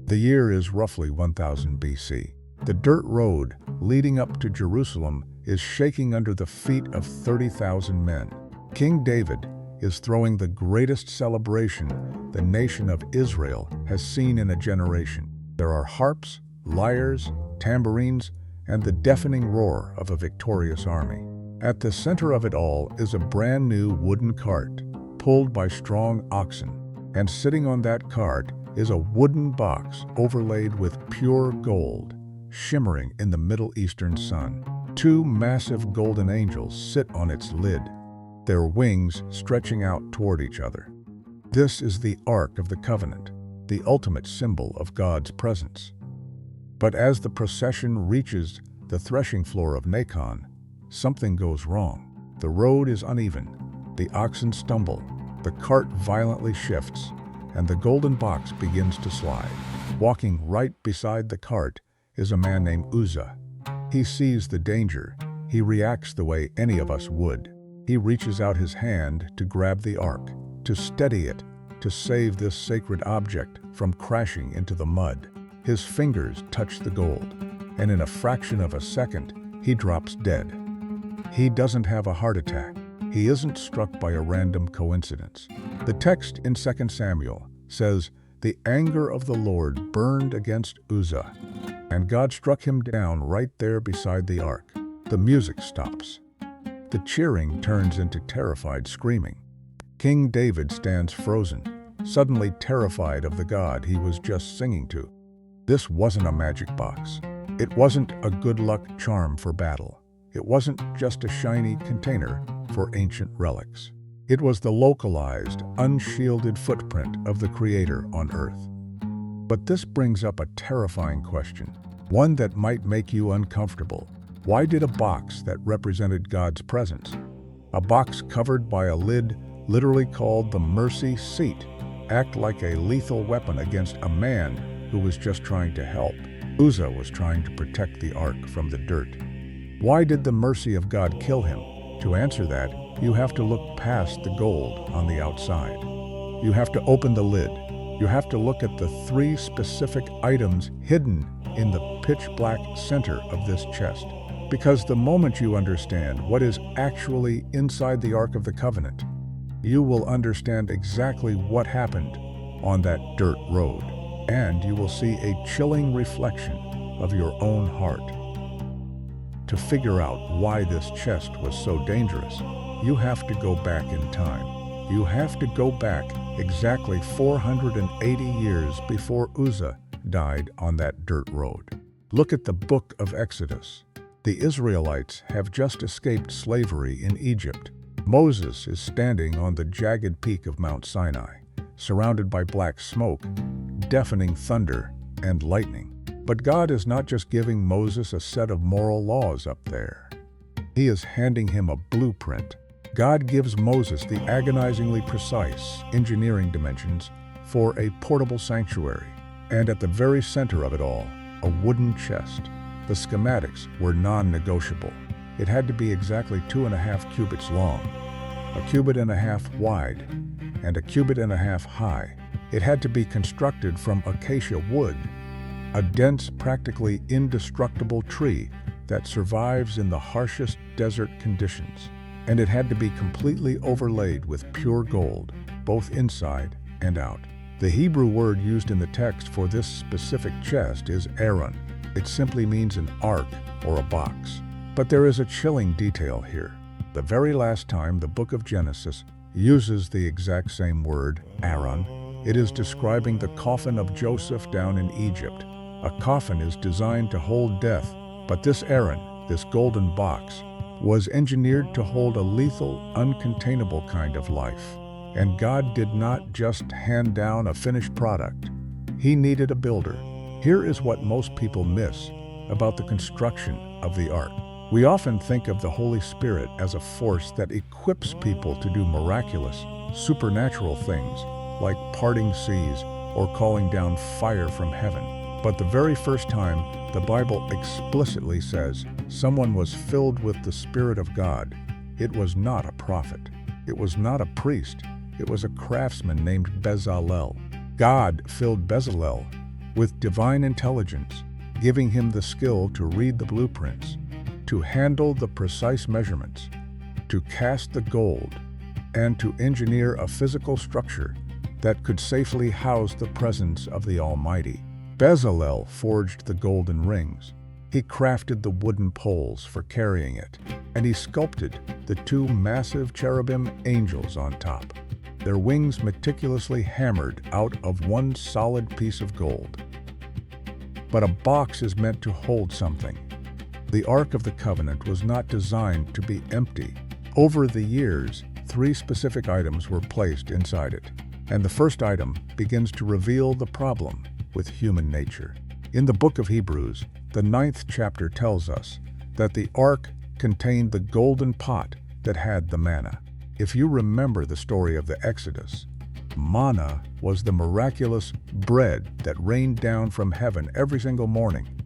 The year is roughly 1000 BC. The dirt road leading up to Jerusalem is shaking under the feet of 30,000 men. King David is throwing the greatest celebration the nation of Israel has seen in a generation. There are harps, lyres, tambourines, and the deafening roar of a victorious army. At the center of it all is a brand new wooden cart, pulled by strong oxen. And sitting on that cart is a wooden box overlaid with pure gold, shimmering in the Middle Eastern sun. Two massive golden angels sit on its lid, their wings stretching out toward each other. This is the Ark of the Covenant, the ultimate symbol of God's presence. But as the procession reaches the threshing floor of Nacon, something goes wrong. The road is uneven, the oxen stumble, the cart violently shifts, and the golden box begins to slide. Walking right beside the cart is a man named Uzzah. He sees the danger. He reacts the way any of us would. He reaches out his hand to grab the ark, to steady it, to save this sacred object from crashing into the mud. His fingers touch the gold, and in a fraction of a second, he drops dead. He doesn't have a heart attack. He isn't struck by a random coincidence. The text in 2 Samuel says, "The anger of the Lord burned against Uzzah, and God struck him down right there beside the ark." The music stops. The cheering turns into terrified screaming. King David stands frozen, suddenly terrified of the God he was just singing to. This wasn't a magic box. It wasn't a good luck charm for battle. It wasn't just a shiny container for ancient relics. It was the localized, unshielded footprint of the Creator on earth. But this brings up a terrifying question, one that might make you uncomfortable. Why did a box that represented God's presence, a box covered by a lid literally called the mercy seat, act like a lethal weapon against a man who was just trying to help? Uzzah was trying to protect the ark from the dirt. Why did the mercy of God kill him? To answer that, you have to look past the gold on the outside. You have to open the lid. You have to look at the three specific items hidden in the pitch-black center of this chest. Because the moment you understand what is actually inside the Ark of the Covenant, you will understand exactly what happened on that dirt road, and you will see a chilling reflection of your own heart. To figure out why this chest was so dangerous, you have to go back in time. You have to go back exactly 480 years before Uzzah died on that dirt road. Look at the book of Exodus. The Israelites have just escaped slavery in Egypt. Moses is standing on the jagged peak of Mount Sinai, surrounded by black smoke, deafening thunder, and lightning. But God is not just giving Moses a set of moral laws up there. He is handing him a blueprint. God gives Moses the agonizingly precise engineering dimensions for a portable sanctuary. And at the very center of it all, a wooden chest. The schematics were non-negotiable. It had to be exactly 2.5 cubits long, a cubit and a half wide, and a cubit and a half high. It had to be constructed from acacia wood, a dense, practically indestructible tree that survives in the harshest desert conditions. And it had to be completely overlaid with pure gold, both inside and out. The Hebrew word used in the text for this specific chest is Aaron. It simply means an ark or a box. But there is a chilling detail here. The very last time the book of Genesis uses the exact same word, Aaron, it is describing the coffin of Joseph down in Egypt. A coffin is designed to hold death, but this Aaron, this golden box, was engineered to hold a lethal, uncontainable kind of life. And God did not just hand down a finished product. He needed a builder. Here is what most people miss about the construction of the ark. We often think of the Holy Spirit as a force that equips people to do miraculous, supernatural things, like parting seas or calling down fire from heaven. But the very first time the Bible explicitly says someone was filled with the Spirit of God, it was not a prophet. It was not a priest. It was a craftsman named Bezalel. God filled Bezalel with divine intelligence, giving him the skill to read the blueprints, to handle the precise measurements, to cast the gold, and to engineer a physical structure that could safely house the presence of the Almighty. Bezalel forged the golden rings. He crafted the wooden poles for carrying it, and he sculpted the two massive cherubim angels on top, their wings meticulously hammered out of one solid piece of gold. But a box is meant to hold something. The Ark of the Covenant was not designed to be empty. Over the years, 3 specific items were placed inside it, and the first item begins to reveal the problem with human nature. In the book of Hebrews, the 9th chapter tells us that the ark contained the golden pot that had the manna. If you remember the story of the Exodus, manna was the miraculous bread that rained down from heaven every single morning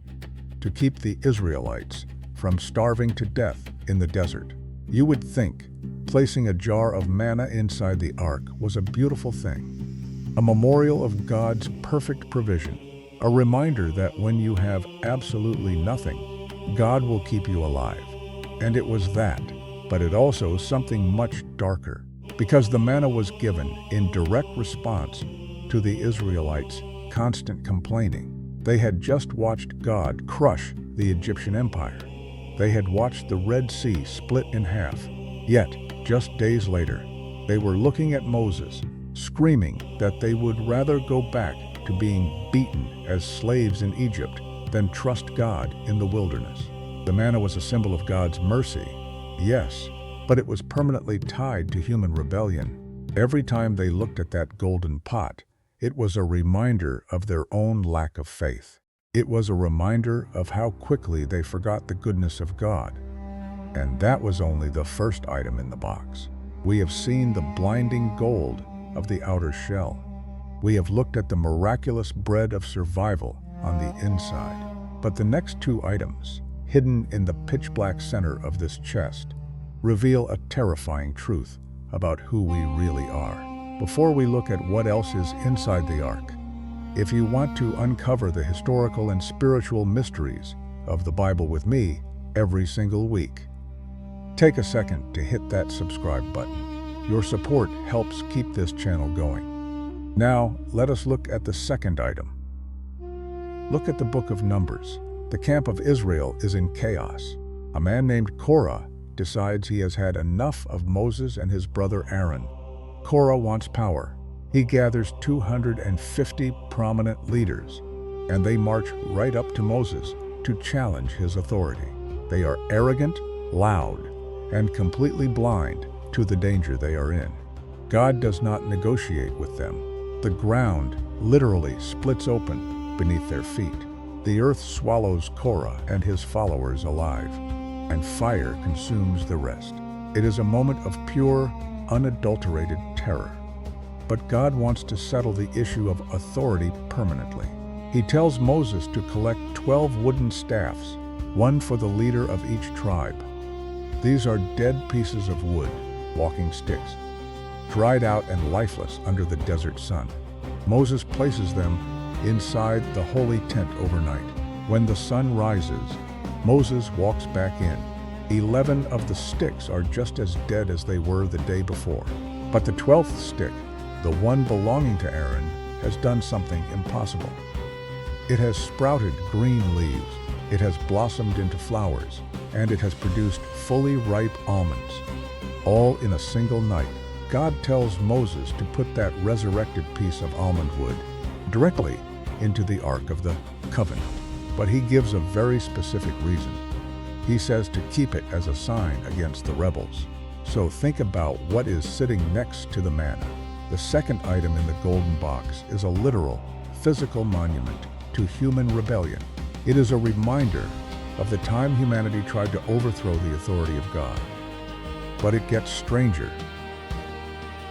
to keep the Israelites from starving to death in the desert. You would think placing a jar of manna inside the ark was a beautiful thing, a memorial of God's perfect provision, a reminder that when you have absolutely nothing, God will keep you alive. And it was that, but it also something much darker, because the manna was given in direct response to the Israelites' constant complaining. They had just watched God crush the Egyptian empire. They had watched the Red Sea split in half. Yet, just days later, they were looking at Moses, screaming that they would rather go back to being beaten as slaves in Egypt than trust God in the wilderness. The manna was a symbol of God's mercy, yes, but it was permanently tied to human rebellion. Every time they looked at that golden pot, it was a reminder of their own lack of faith. It was a reminder of how quickly they forgot the goodness of God. And that was only the first item in the box. We have seen the blinding gold of the outer shell. We have looked at the miraculous bread of survival on the inside. But the next 2 items, hidden in the pitch-black center of this chest, reveal a terrifying truth about who we really are. Before we look at what else is inside the ark, if you want to uncover the historical and spiritual mysteries of the Bible with me every single week, take a second to hit that subscribe button. Your support helps keep this channel going. Now, let us look at the second item. Look at the book of Numbers. The camp of Israel is in chaos. A man named Korah decides he has had enough of Moses and his brother Aaron. Korah wants power. He gathers 250 prominent leaders, and they march right up to Moses to challenge his authority. They are arrogant, loud, and completely blind to the danger they are in. God does not negotiate with them. The ground literally splits open beneath their feet. The earth swallows Korah and his followers alive, and fire consumes the rest. It is a moment of pure, unadulterated terror. But God wants to settle the issue of authority permanently. He tells Moses to collect 12 wooden staffs, one for the leader of each tribe. These are dead pieces of wood, walking sticks, dried out and lifeless under the desert sun. Moses places them inside the holy tent overnight. When the sun rises, Moses walks back in. 11 of the sticks are just as dead as they were the day before. But the 12th stick, the one belonging to Aaron, has done something impossible. It has sprouted green leaves, it has blossomed into flowers, and it has produced fully ripe almonds, all in a single night. God tells Moses to put that resurrected piece of almond wood directly into the Ark of the Covenant. But he gives a very specific reason. He says to keep it as a sign against the rebels. So think about what is sitting next to the manna. The second item in the golden box is a literal, physical monument to human rebellion. It is a reminder of the time humanity tried to overthrow the authority of God. But it gets stranger.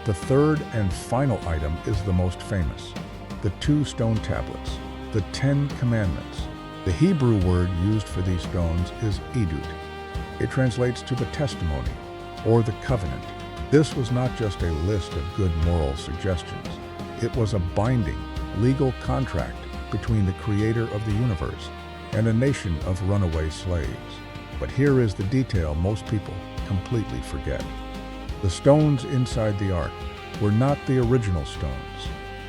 The third and final item is the most famous, the 2 stone tablets, the 10 Commandments. The Hebrew word used for these stones is edut. It translates to the testimony, or the covenant. This was not just a list of good moral suggestions. It was a binding, legal contract between the creator of the universe and a nation of runaway slaves. But here is the detail most people completely forget. The stones inside the ark were not the original stones.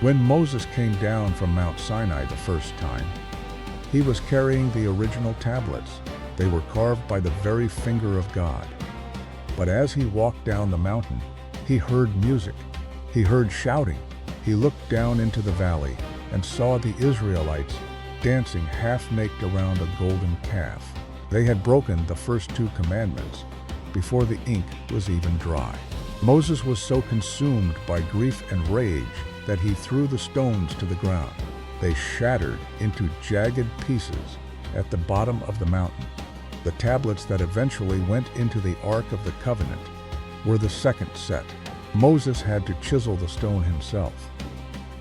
When Moses came down from Mount Sinai the first time, he was carrying the original tablets. They were carved by the very finger of God. But as he walked down the mountain, he heard music. He heard shouting. He looked down into the valley and saw the Israelites dancing half-naked around a golden calf. They had broken the first 2 commandments before the ink was even dry. Moses was so consumed by grief and rage that he threw the stones to the ground. They shattered into jagged pieces at the bottom of the mountain. The tablets that eventually went into the Ark of the Covenant were the second set. Moses had to chisel the stone himself.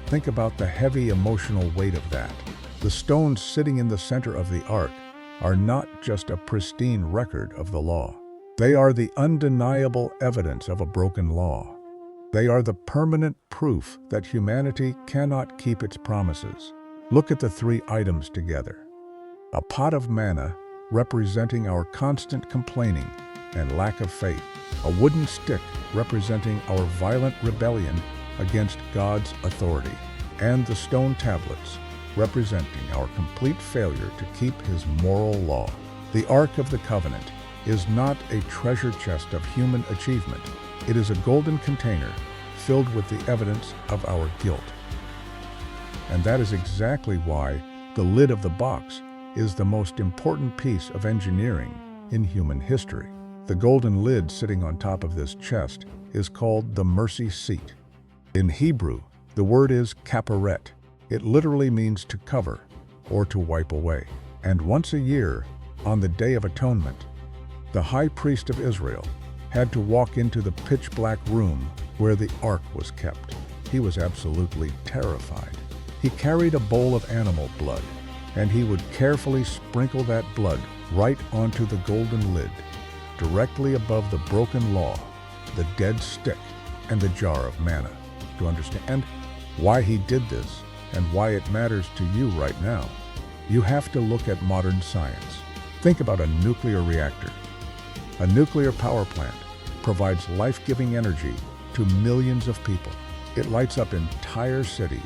Think about the heavy emotional weight of that. The stones sitting in the center of the ark are not just a pristine record of the law. They are the undeniable evidence of a broken law. They are the permanent proof that humanity cannot keep its promises. Look at the 3 items together. A pot of manna, representing our constant complaining and lack of faith. A wooden stick, representing our violent rebellion against God's authority. And the stone tablets, representing our complete failure to keep His moral law. The Ark of the Covenant is not a treasure chest of human achievement. It is a golden container filled with the evidence of our guilt. And that is exactly why the lid of the box is the most important piece of engineering in human history. The golden lid sitting on top of this chest is called the mercy seat. In Hebrew, the word is kaparet. It literally means to cover or to wipe away. And once a year, on the Day of Atonement, the high priest of Israel had to walk into the pitch-black room where the ark was kept. He was absolutely terrified. He carried a bowl of animal blood, and he would carefully sprinkle that blood right onto the golden lid, directly above the broken law, the dead stick, and the jar of manna. To understand why he did this and why it matters to you right now, you have to look at modern science. Think about a nuclear reactor. A nuclear power plant provides life-giving energy to millions of people. It lights up entire cities.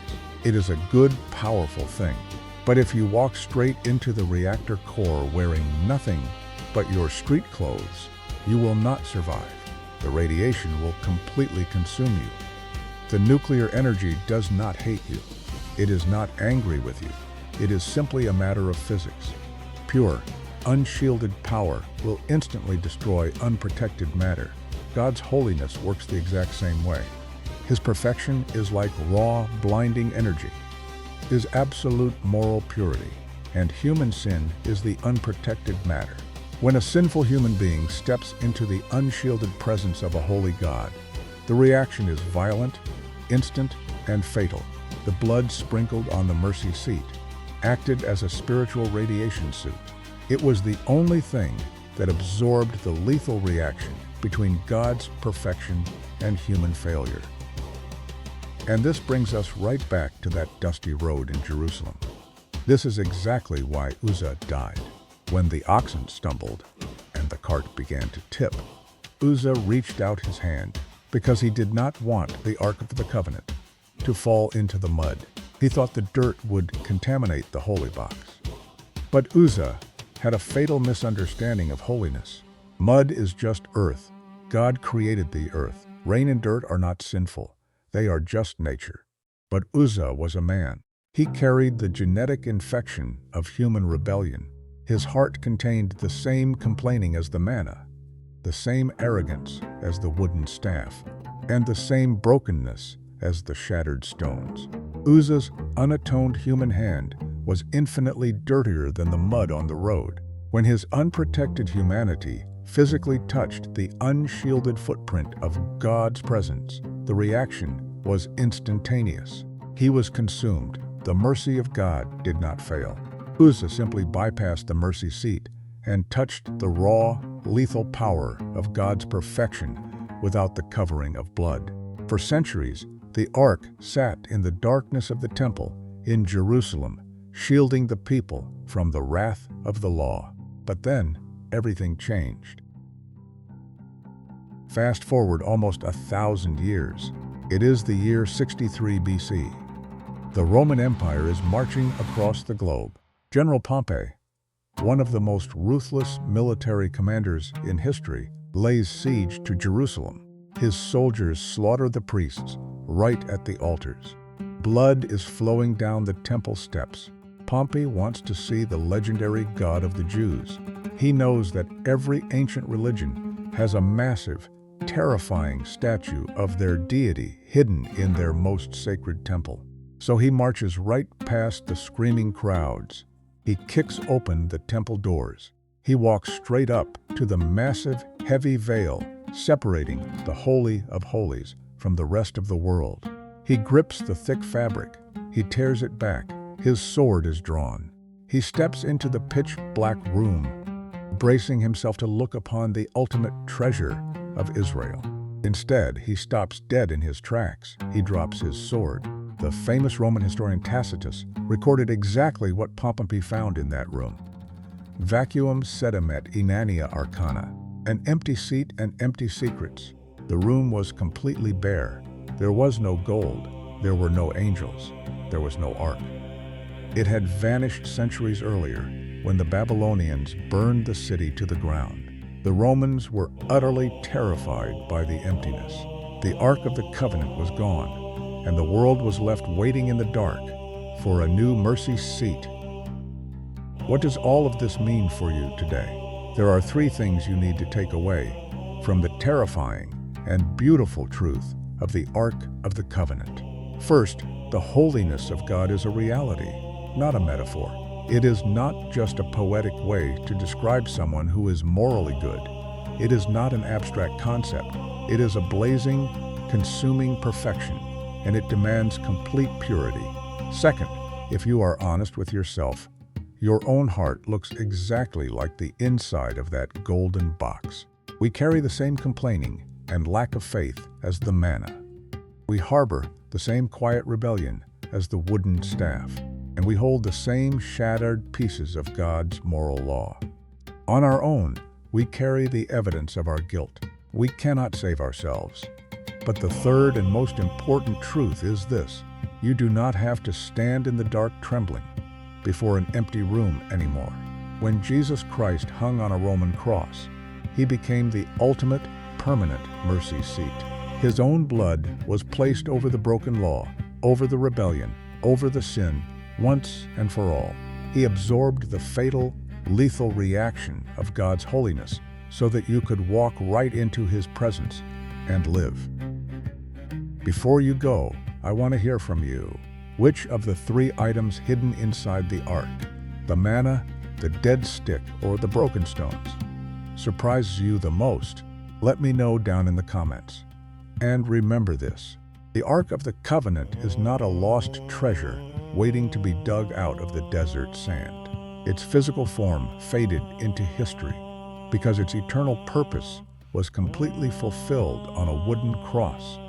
It is a good, powerful thing. But if you walk straight into the reactor core wearing nothing but your street clothes, you will not survive. The radiation will completely consume you. The nuclear energy does not hate you. It is not angry with you. It is simply a matter of physics. Pure, unshielded power will instantly destroy unprotected matter. God's holiness works the exact same way. His perfection is like raw, blinding energy. Is absolute moral purity, and human sin is the unprotected matter. When a sinful human being steps into the unshielded presence of a holy God, the reaction is violent, instant, and fatal. The blood sprinkled on the mercy seat acted as a spiritual radiation suit. It was the only thing that absorbed the lethal reaction between God's perfection and human failure. And this brings us right back to that dusty road in Jerusalem. This is exactly why Uzzah died. When the oxen stumbled and the cart began to tip, Uzzah reached out his hand because he did not want the Ark of the Covenant to fall into the mud. He thought the dirt would contaminate the holy box. But Uzzah had a fatal misunderstanding of holiness. Mud is just earth. God created the earth. Rain and dirt are not sinful. They are just nature. But Uzzah was a man. He carried the genetic infection of human rebellion. His heart contained the same complaining as the manna, the same arrogance as the wooden staff, and the same brokenness as the shattered stones. Uzzah's unatoned human hand was infinitely dirtier than the mud on the road. When his unprotected humanity physically touched the unshielded footprint of God's presence, the reaction was instantaneous. He was consumed. The mercy of God did not fail. Uzzah simply bypassed the mercy seat and touched the raw, lethal power of God's perfection without the covering of blood. For centuries, the ark sat in the darkness of the temple in Jerusalem, shielding the people from the wrath of the law. But then, everything changed. Fast forward almost 1,000 years. It is the year 63 BC. The Roman Empire is marching across the globe. General Pompey, one of the most ruthless military commanders in history, lays siege to Jerusalem. His soldiers slaughter the priests right at the altars. Blood is flowing down the temple steps. Pompey wants to see the legendary God of the Jews. He knows that every ancient religion has a massive, terrifying statue of their deity hidden in their most sacred temple. So he marches right past the screaming crowds. He kicks open the temple doors. He walks straight up to the massive, heavy veil separating the Holy of Holies from the rest of the world. He grips the thick fabric. He tears it back. His sword is drawn. He steps into the pitch-black room, bracing himself to look upon the ultimate treasure of Israel. Instead, he stops dead in his tracks. He drops his sword. The famous Roman historian Tacitus recorded exactly what Pompey found in that room. Vacuum sedem et inania arcana, an empty seat and empty secrets. The room was completely bare. There was no gold. There were no angels. There was no ark. It had vanished centuries earlier when the Babylonians burned the city to the ground. The Romans were utterly terrified by the emptiness. The Ark of the Covenant was gone, and the world was left waiting in the dark for a new mercy seat. What does all of this mean for you today? There are 3 things you need to take away from the terrifying and beautiful truth of the Ark of the Covenant. First, the holiness of God is a reality, not a metaphor. It is not just a poetic way to describe someone who is morally good. It is not an abstract concept. It is a blazing, consuming perfection, and it demands complete purity. Second, if you are honest with yourself, your own heart looks exactly like the inside of that golden box. We carry the same complaining and lack of faith as the manna. We harbor the same quiet rebellion as the wooden staff, and we hold the same shattered pieces of God's moral law. On our own, we carry the evidence of our guilt. We cannot save ourselves. But the third and most important truth is this: you do not have to stand in the dark trembling before an empty room anymore. When Jesus Christ hung on a Roman cross, he became the ultimate, permanent mercy seat. His own blood was placed over the broken law, over the rebellion, over the sin, once and for all. He absorbed the fatal, lethal reaction of God's holiness so that you could walk right into his presence and live. Before you go, I want to hear from you. Which of the 3 items hidden inside the ark, the manna, the dead stick, or the broken stones, surprises you the most? Let me know down in the comments. And remember this: the Ark of the Covenant is not a lost treasure waiting to be dug out of the desert sand. Its physical form faded into history because its eternal purpose was completely fulfilled on a wooden cross.